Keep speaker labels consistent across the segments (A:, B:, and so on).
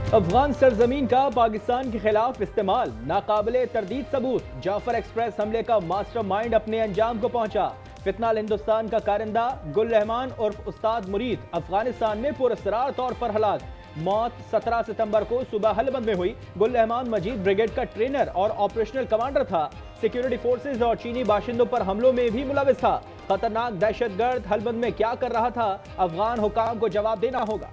A: अफगान सरजमीन का पाकिस्तान के खिलाफ इस्तेमाल, नाकाबिले तरदीद सबूत। जाफर एक्सप्रेस हमले का मास्टरमाइंड अपने अंजाम को पहुंचा। फितनाल हिंदुस्तान का कारिंदा गुल रहमान उर्फ उस्ताद मुरीद अफगानिस्तान में पुरस्रार तौर पर हलाक। मौत 17 सितंबर को सुबह हलबंद में हुई। गुल रहमान मजीद ब्रिगेड का ट्रेनर और ऑपरेशनल कमांडर था। सिक्योरिटी फोर्सेज और चीनी बाशिंदों पर हमलों में भी मुलविस था। खतरनाक दहशतगर्द हलबंद में क्या कर रहा था, अफगान हुकाम को जवाब देना होगा।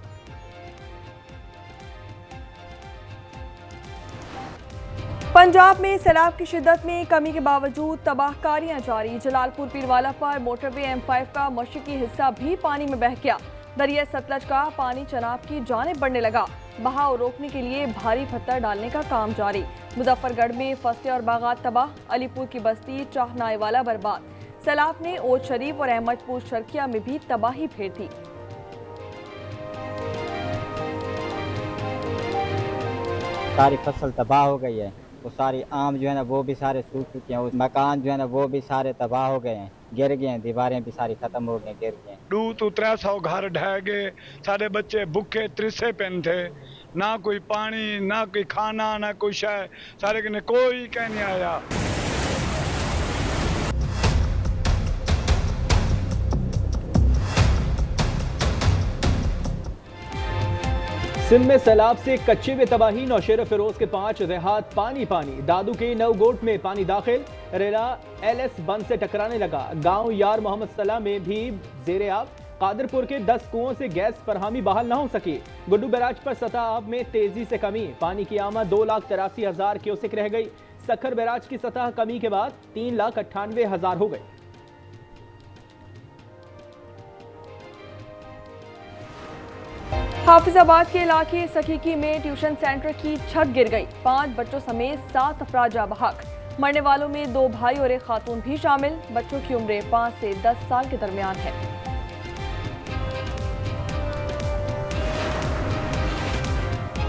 B: पंजाब में सैलाब की शिद्दत में कमी के बावजूद तबाहकारियां जारी। जलालपुर पीरवाला पर मोटरवे M5 का मशरकी हिस्सा भी पानी में बह गया। दरिया सतलज का पानी चनाब की जानिब बढ़ने लगा। बहाव रोकने के लिए भारी पत्थर डालने का काम जारी। मुजफ्फरगढ़ में फसलें और बागात तबाह। अलीपुर की बस्ती चाहनाए वाला बर्बाद। सैलाब ने ओद शरीफ और अहमदपुर शर्किया में भी तबाही फेर दी।
C: सारी फसल तबाह हो गई है। वो सारी आम जो है ना वो भी सारे सूख चुके हैं। उस मकान जो है ना वो भी सारे तबाह हो गए हैं, गिर गए हैं, दीवारें भी सारी खत्म हो गई, गिर गए हैं।
D: 200-300 घर ढह गए। सारे बच्चे भूखे त्रिसे पेन थे, ना कोई पानी, ना कोई खाना, ना कोई शय, सारे के कोई कह नहीं आया।
A: सिंध में सैलाब से कच्चे में तबाही। नौशेर फिरोज के 5 देहात पानी पानी। दादू के 9 गोट में पानी दाखिल। रेला LS बंद से टकराने लगा। गांव यार मोहम्मद सलाह में भी जेरे आब। कादरपुर के 10 कुओं से गैस फरहमी बहाल न हो सकी। गुड्डू बैराज पर सतह आब में तेजी से कमी। पानी की आमद 2,83,000 क्यूसेक रह गई। सखर बैराज की सतह कमी के बाद 3,98,000 हो गई।
B: हाफिजाबाद के इलाके सखीकी में ट्यूशन सेंटर की छत गिर गई। 5 बच्चों समेत 7 अफराद जाँ बहक। मरने वालों में 2 भाई और 1 खातून भी शामिल। बच्चों की उम्र 5 से 10 साल के दरमियान है।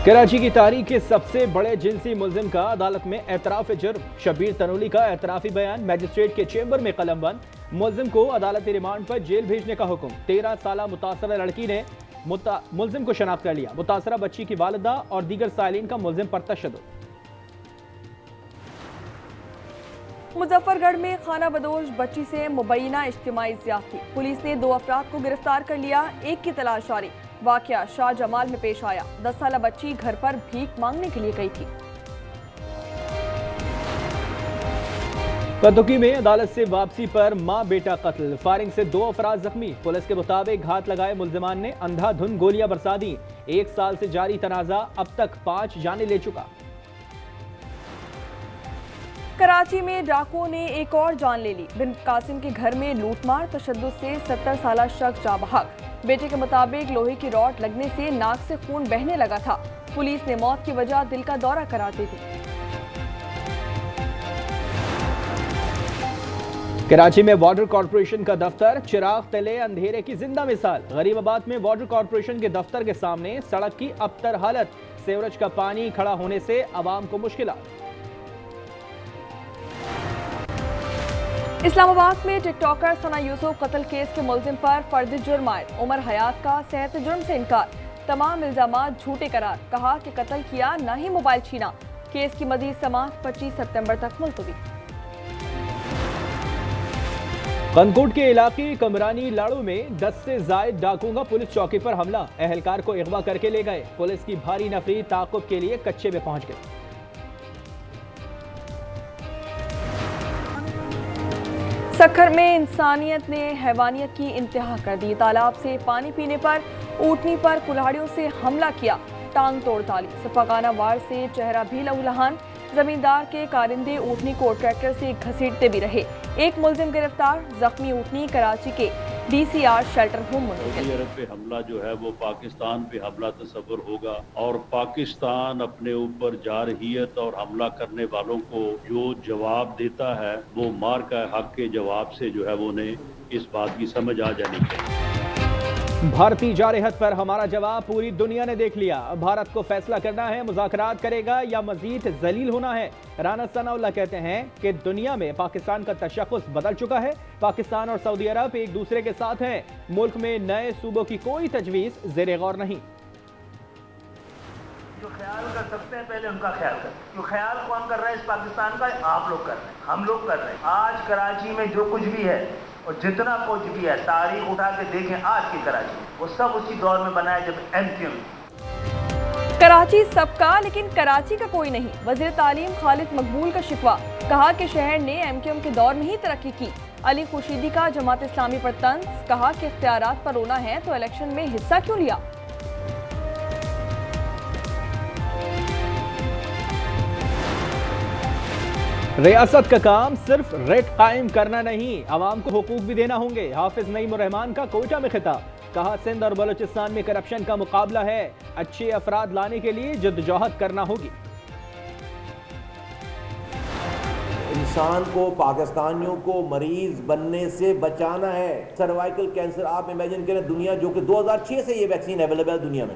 A: कराची की तारीख के सबसे बड़े जिनसी मुलजिम का अदालत में एतराफ जुर्म। शब्बीर तनोली का एतराफी बयान मैजिस्ट्रेट के चेंबर में कलमबंद। मुलजिम को अदालती रिमांड पर जेल भेजने का हुक्म। 13 साल मुतासरा लड़की ने मुलजिम को शनाख्त कर लिया। मुतासरा बच्ची की वालिदा और दीगर सालीन का मुलजिम पर तशद्दुद।
B: मुजफ्फरगढ़ में खाना बदोश बच्ची से मुबैना इज्तिमाई ज़्यादती। पुलिस ने 2 अफराद को गिरफ्तार कर लिया। एक की तलाश जारी। वाकया शाह जमाल में पेश आया। 10 साल बच्ची घर पर भीख मांगने के लिए गई थी।
A: कतुकी में अदालत से वापसी पर मां बेटा कत्ल। फायरिंग से 2 अफराद जख्मी। पुलिस के मुताबिक घात लगाए मुल्जिमान ने अंधाधुंध गोलियां बरसा दी। 1 साल से जारी तनाजा अब तक 5 जाने ले चुका।
B: कराची में डाकुओं ने एक और जान ले ली। बिन कासिम के घर में लूटमार, तशद्दुद से 70 साल शख्स जाँ बहक। बेटे के मुताबिक लोहे की रॉड लगने से नाक से खून बहने लगा था। पुलिस ने मौत की वजह दिल का दौरा करार दी थी।
A: कराची में वाटर कॉर्पोरेशन का दफ्तर चिराग तले अंधेरे की जिंदा मिसाल। गरीबाबाद में वाटर कॉर्पोरेशन के दफ्तर के सामने सड़क की अबतर हालत। सीवरेज का पानी खड़ा होने से आवाम को मुश्किलात।
B: इस्लामाबाद में टिकटॉकर सना यूसुफ कत्ल केस के मुलजिम पर फर्द जुर्म आयद। उमर हयात का सेहत जुर्म से इनकार। तमाम इल्जामात झूठे करार। कहा कि कत्ल किया, न ही मोबाइल छीना। केस की मजीद समाअत 25 सितंबर तक मुलतवी।
A: कनकोट के इलाके कमरानी लाड़ू में 10 से जायद डाकुओं का पुलिस चौकी पर हमला। एहलकार को अगवा करके ले गए। पुलिस की भारी नफरी ताक़ुब के लिए कच्चे में पहुंच गई।
B: सखर में इंसानियत ने हैवानियत की इंतहा कर दी। तालाब से पानी पीने पर ऊँटनी पर कुल्हाड़ियों से हमला किया। टांग तोड़ डाली। सफाकाना वार से चेहरा भी लहूलुहान। जमींदार के कारिंदे ऊँटनी को ट्रैक्टर से घसीटते भी रहे। एक मुलजिम गिरफ्तार। जख्मी ऊँटनी कराची के DCR शेल्टर होम मुंतकिल।
E: अरब पे हमला जो है वो पाकिस्तान पे हमला तस्वर होगा और पाकिस्तान अपने ऊपर जारहियत और हमला करने वालों को जो जवाब देता है वो मार का हक के जवाब से जो है वो उन्हें इस बात की समझ आ जानी चाहिए।
A: भारतीय जारहत पर हमारा जवाब पूरी दुनिया ने देख लिया। भारत को फैसला करना है, मुज़ाकरात करेगा या मजीद जलील होना है। राना सनाउल्लाह कहते हैं कि दुनिया में पाकिस्तान का तशख़्ख़ुस बदल चुका है। पाकिस्तान और सऊदी अरब एक दूसरे के साथ हैं। मुल्क में नए सूबों की कोई तजवीज़ ज़ेरे गौर नहीं।
F: जो ख्याल कर सकते हैं पहले उनका ख्याल करें। जो ख्याल कौन कर रहा है इस पाकिस्तान का? आप लोग कर रहे हैं, हम लोग कर रहे हैं। आज कराची में जो कुछ भी है और जितना कुछ भी है, तारीख उठा के देखें आज की कराची, वो सब उसी दौर में बना है जब एमक्यूएम।
B: कराची सबका लेकिन कराची का कोई नहीं, वजीर तालीम खालिद मकबूल का शिकवा। कहा कि शहर ने एमक्यूएम के दौर में ही तरक्की की। अली खुर्शीदी का जमात इस्लामी पर तंज। कहा कि इख्तियारात पर रोना है तो इलेक्शन में हिस्सा क्यों लिया।
A: रियासत का काम सिर्फ रेट कायम करना नहीं, आवाम को हुकूक भी देना होंगे। हाफिज नईम उर रहमान का कोयटा में खिताब। कहा सिंध और बलूचिस्तान में करप्शन का मुकाबला है, अच्छे अफराद लाने के लिए जद्दोजहद करना होगी।
G: इंसान को, पाकिस्तानियों को मरीज बनने से बचाना है। सर्वाइकल कैंसर आप इमेजिन करें, दुनिया जो कि 2006 से ये वैक्सीन अवेलेबल है दुनिया में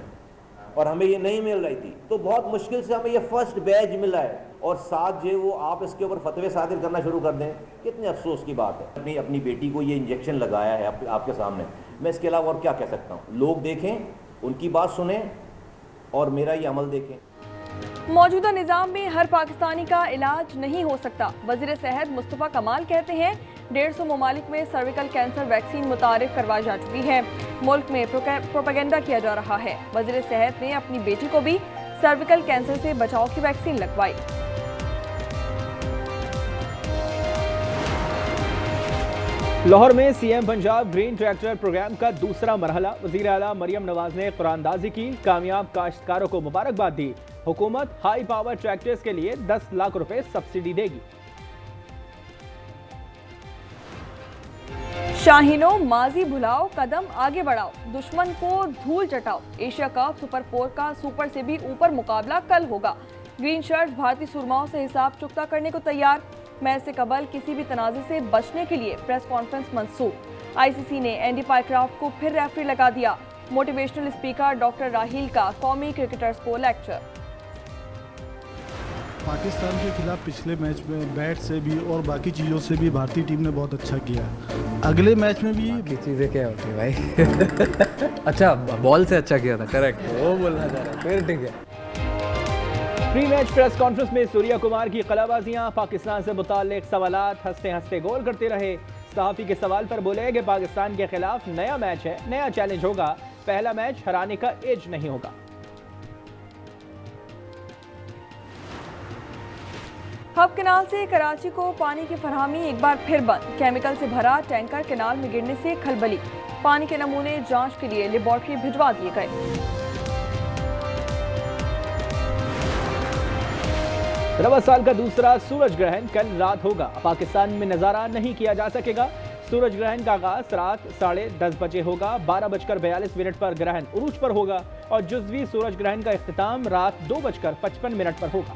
G: और हमें ये नहीं मिल रही थी, तो बहुत मुश्किल से हमें ये फर्स्ट बैच मिला है। और साथ जो वो आप इसके ऊपर फतवे सादिर करना शुरू कर दें, कितने अफसोस की बात है। अपनी बेटी को ये इंजेक्शन लगाया है आपके सामने, मैं इसके अलावा और क्या कह सकता हूँ। लोग देखें, उनकी बात सुने और मेरा ये अमल देखें।
B: मौजूदा निज़ाम में हर पाकिस्तानी का इलाज नहीं हो सकता। वज़ीर सेहत मुस्तफ़ा कमाल कहते हैं 150 ममालिक में सर्विकल कैंसर वैक्सीन मुतारिफ करवाई जा चुकी है। मुल्क में प्रोपेगेंडा किया जा रहा है। वज़ीर सेहत ने अपनी बेटी को भी सर्विकल कैंसर से बचाव की वैक्सीन लगवाई।
A: लाहौर में CM Punjab green tractor program का दूसरा मरहला। वज़ीर आला मरियम नवाज ने कुरानदाजी की, कामयाब काश्तकारों को मुबारकबाद दी। हुकूमत हाई पावर ट्रैक्टर्स के लिए 10 लाख रुपए सब्सिडी देगी।
B: शाहीनों माजी भुलाओ, कदम आगे बढ़ाओ, दुश्मन को धूल चटाओ। एशिया कप सुपर 4 का सुपर से भी ऊपर मुकाबला कल होगा। ग्रीन शर्ट्स भारतीय सुरमाओं से हिसाब चुकता करने को तैयार। मैच से कबल किसी भी तनाज़े से बचने के लिए प्रेस कॉन्फ्रेंस मंसूब। आईसीसी ने एंडी पाइक्राफ्ट को फिर रेफरी लगा दिया। मोटिवेशनल स्पीकर डॉक्टर राहील का कौमी क्रिकेटर्स को लेक्चर।
H: पाकिस्तान के खिलाफ पिछले मैच में बैट से भी और बाकी चीज़ों से भी भारतीय टीम ने बहुत अच्छा किया। अगले मैच में भी
I: बाकी चीज़ें क्या होती है भाई? अच्छा, बॉल से अच्छा किया था, करेक्ट, वो बोलना चाह रहा है, फिर ठीक है।
A: प्री मैच प्रेस कॉन्फ्रेंस में सूर्या कुमार की कलाबाजियां, पाकिस्तान से मुताल्लिक सवालात, हंसते हंसते गोल करते रहे। सहाफ़ी के सवाल पर बोले कि पाकिस्तान के खिलाफ नया मैच है, नया चैलेंज होगा, पहला मैच हराने का एज नहीं होगा।
B: हब कैनाल से कराची को पानी की फरहमी एक बार फिर बंद। केमिकल से भरा टैंकर कैनाल में गिरने से खलबली। पानी के नमूने जांच के लिए लेबॉर्ट्री भिजवा दिए गए।
A: रवा साल का दूसरा सूरज ग्रहण कल रात होगा। पाकिस्तान में नजारा नहीं किया जा सकेगा। सूरज ग्रहण का आगाज रात 10:30 बजे होगा। 12:42 पर ग्रहण उरूज पर होगा और जुज़वी सूरज ग्रहण का इख्तिताम रात 2:55 पर होगा।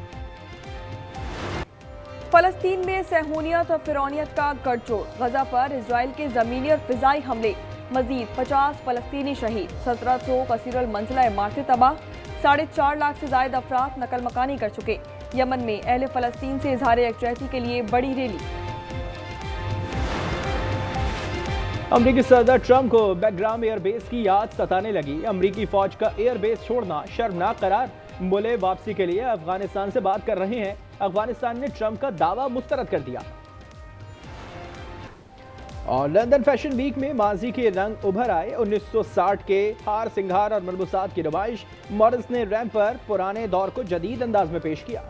B: फलस्तीन में सहूनियत और फिरौनियत का गठजोड़। गजा पर इजराइल के जमीनी और फिजाई हमले। मजीद 50 फलस्तीनी शहीद। 1700 कसीरुल मंजिला इमारतें तबाह। 4.5 लाख से ज्यादा अफराद नकल मकानी कर चुके। यमन में अहले फलस्तीन से इजहार यकजहती के लिए बड़ी रैली।
A: अमरीकी सदर ट्रंप को बैकग्राम एयरबेस की याद सताने लगी। अमरीकी फौज का एयरबेस छोड़ना शर्मनाक करार। बोले वापसी के लिए अफगानिस्तान से बात कर रहे हैं। अफगानिस्तान ने ट्रंप का दावा मुस्तरद कर दिया। और लंदन फैशन वीक में माजी के रंग उभर आए। 1960 के हार सिंगार और मलबूसात की नुमाइश। मॉडल्स ने रैंप पर पुराने दौर को जदीद अंदाज में पेश किया।